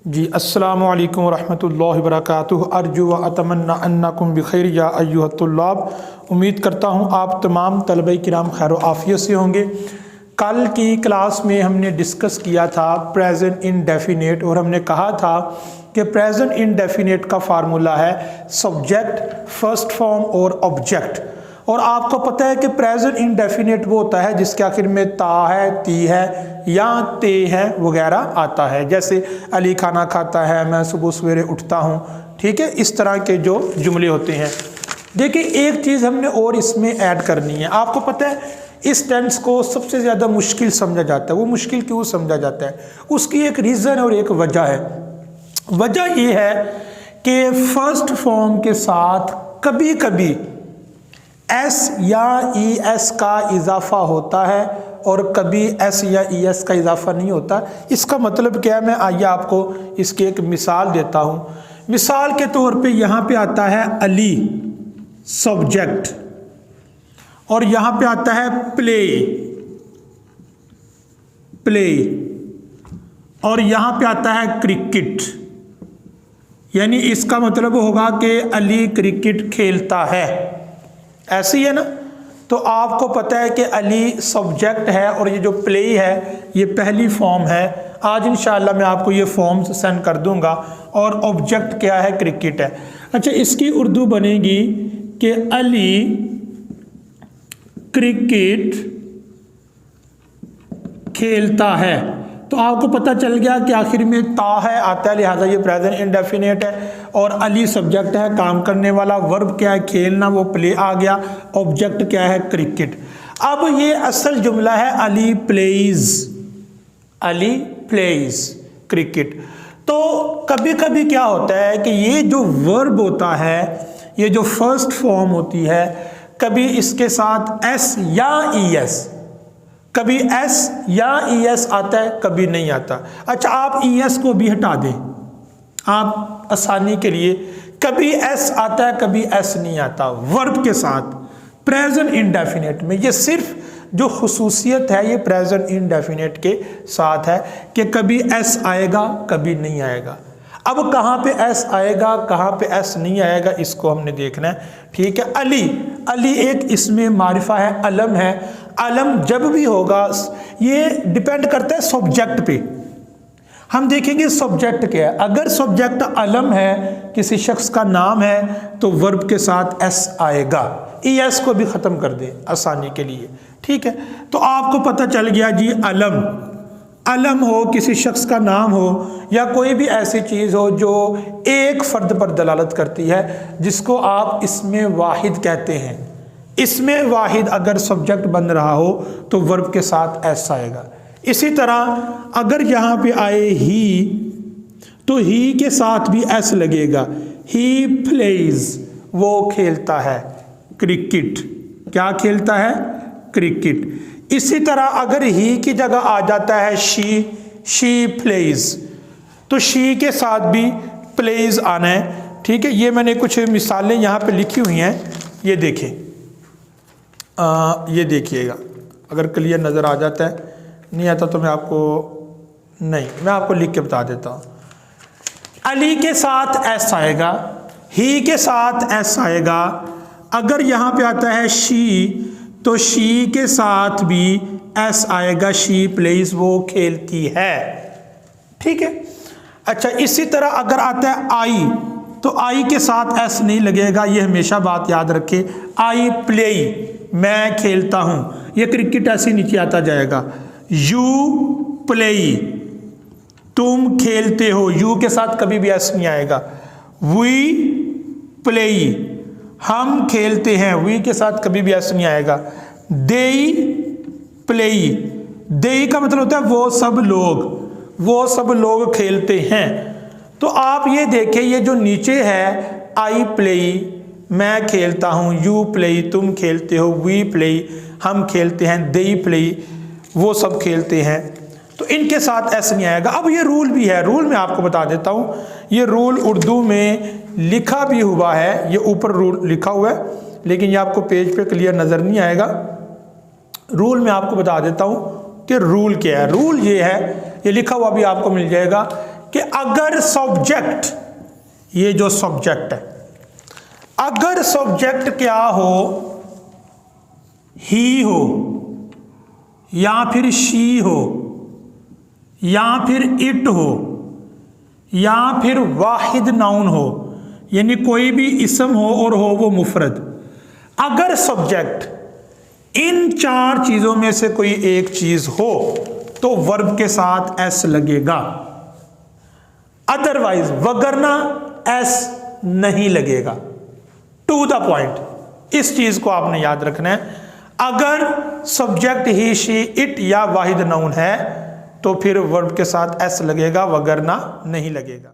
जी अस्सलामु अलैकुम रहमतुल्लाहि व बरकातुहू। अर्जु व अतमन्ना अन्नकुम बिखैर या अय्युहत तुल्लाब। उम्मीद करता हूँ आप तमाम तलबा किराम खैर आफ़ियत से होंगे। कल की क्लास में हमने डिस्कस किया था प्रेजेंट इंडेफिनिट और हमने कहा था कि प्रेजेंट इंडेफिनिट का फार्मूला है सब्जेक्ट, फर्स्ट फॉर्म और ऑब्जेक्ट। और आपको पता है कि प्रेजेंट इंडेफिनिट वो होता है जिसके आखिर में ता है, ती है या ते है वगैरह आता है। जैसे अली खाना खाता है, मैं सुबह सवेरे उठता हूँ, ठीक है, इस तरह के जो जुमले होते हैं। देखिए एक चीज़ हमने और इसमें ऐड करनी है। आपको पता है इस टेंस को सबसे ज़्यादा मुश्किल समझा जाता है। वो मुश्किल क्यों समझा जाता है? उसकी एक रीज़न और एक वजह है। वजह ये है कि फर्स्ट फॉर्म के साथ कभी कभी एस या ई एस का इजाफा होता है और कभी एस या ई एस का इजाफा नहीं होता। इसका मतलब क्या है? मैं आइए आपको इसकी एक मिसाल देता हूँ। मिसाल के तौर पे यहाँ पे आता है अली सब्जेक्ट और यहाँ पे आता है प्ले प्ले और यहाँ पे आता है क्रिकेट। यानी इसका मतलब होगा कि अली क्रिकेट खेलता है। ऐसे ही है ना? तो आपको पता है कि अली सब्जेक्ट है और ये जो प्ले है ये पहली फॉर्म है। आज इंशाअल्लाह मैं आपको ये फॉर्म्स सेंड कर दूंगा। और ऑब्जेक्ट क्या है? क्रिकेट है। अच्छा, इसकी उर्दू बनेगी कि अली क्रिकेट खेलता है। तो आपको पता चल गया कि आखिर में ता है आता है, लिहाजा ये प्रेजेंट इंडेफिनिट है। और अली सब्जेक्ट है, काम करने वाला, वर्ब क्या है? खेलना, वो प्ले आ गया। ऑब्जेक्ट क्या है? क्रिकेट। अब ये असल जुमला है अली प्लेज क्रिकेट। तो कभी कभी क्या होता है कि ये जो वर्ब होता है, ये जो फर्स्ट फॉर्म होती है, कभी इसके साथ एस या ई एस, कभी एस या ई एस आता है, कभी नहीं आता। अच्छा, आप ई एस को भी हटा दें आप आसानी के लिए। कभी एस आता है, कभी एस नहीं आता वर्ब के साथ प्रेजेंट इंडेफिनिट में। ये सिर्फ जो खुसूसियत है ये प्रेजेंट इंडेफिनिट के साथ है कि कभी एस आएगा, कभी नहीं आएगा। अब कहाँ पे एस आएगा, कहाँ पे एस नहीं आएगा, इसको हमने देखना है। ठीक है, अली एक इसमें मारिफा है, अलम है। अलम जब भी होगा ये डिपेंड करता है सब्जेक्ट पे। हम देखेंगे सब्जेक्ट क्या है। अगर सब्जेक्ट अलम है, किसी शख्स का नाम है, तो वर्ब के साथ एस आएगा। ई एस को भी ख़त्म कर दें आसानी के लिए। ठीक है, तो आपको पता चल गया जी अलम हो, किसी शख्स का नाम हो या कोई भी ऐसी चीज़ हो जो एक फ़र्द पर दलालत करती है, जिसको आप इसमें वाहिद कहते हैं। इसमें वाहिद अगर सब्जेक्ट बन रहा हो तो वर्ब के साथ एस आएगा। इसी तरह अगर यहाँ पे आए ही, तो ही के साथ भी एस लगेगा। ही प्लेज, वो खेलता है क्रिकेट। क्या खेलता है? क्रिकेट। इसी तरह अगर ही की जगह आ जाता है शी प्लेज, तो शी के साथ भी प्लेज आना है। ठीक है, ये मैंने कुछ मिसालें यहाँ पे लिखी हुई हैं, ये देखें। ये देखिएगा, अगर क्लियर नज़र आ जाता है, नहीं आता तो मैं आपको लिख के बता देता हूँ। अली के साथ एस आएगा, ही के साथ एस आएगा। अगर यहाँ पे आता है शी, तो शी के साथ भी एस आएगा। शी प्लेज, वो खेलती है। ठीक है। अच्छा, इसी तरह अगर आता है आई, तो आई के साथ एस नहीं लगेगा, ये हमेशा बात याद रखे। आई प्ले, मैं खेलता हूँ, ये क्रिकेट ऐसे नीचे आता जाएगा। यू प्ले, तुम खेलते हो, यू के साथ कभी भी एस नहीं आएगा। वी प्ले, हम खेलते हैं, वी के साथ कभी भी एस नहीं आएगा। दे प्ले, दे का मतलब होता है वो सब लोग खेलते हैं। तो आप ये देखें, ये जो नीचे है आई प्ले, मैं खेलता हूँ, यू प्ले, तुम खेलते हो, वी प्ले, हम खेलते हैं, दे प्ले, वो सब खेलते हैं, तो इनके साथ ऐसा नहीं आएगा। अब ये रूल भी है, रूल मैं आपको बता देता हूँ। ये रूल उर्दू में लिखा भी हुआ है, ये ऊपर रूल लिखा हुआ है, लेकिन ये आपको पेज पे क्लियर नज़र नहीं आएगा। रूल मैं आपको बता देता हूँ कि रूल क्या है। रूल ये है, ये लिखा हुआ भी आपको मिल जाएगा कि अगर सब्जेक्ट, ये जो सब्जेक्ट है, अगर सब्जेक्ट क्या हो, ही हो या फिर शी हो या फिर इट हो या फिर वाहिद नाउन हो, यानी कोई भी इसम हो और हो वो मुफरद, अगर सब्जेक्ट इन चार चीजों में से कोई एक चीज हो तो वर्ब के साथ एस लगेगा, अदरवाइज वगरना एस नहीं लगेगा। टू द पॉइंट, इस चीज को आपने याद रखना है। अगर सब्जेक्ट ही शी इट या वाहिद नाउन है तो फिर वर्ब के साथ एस लगेगा, वगरना नहीं लगेगा।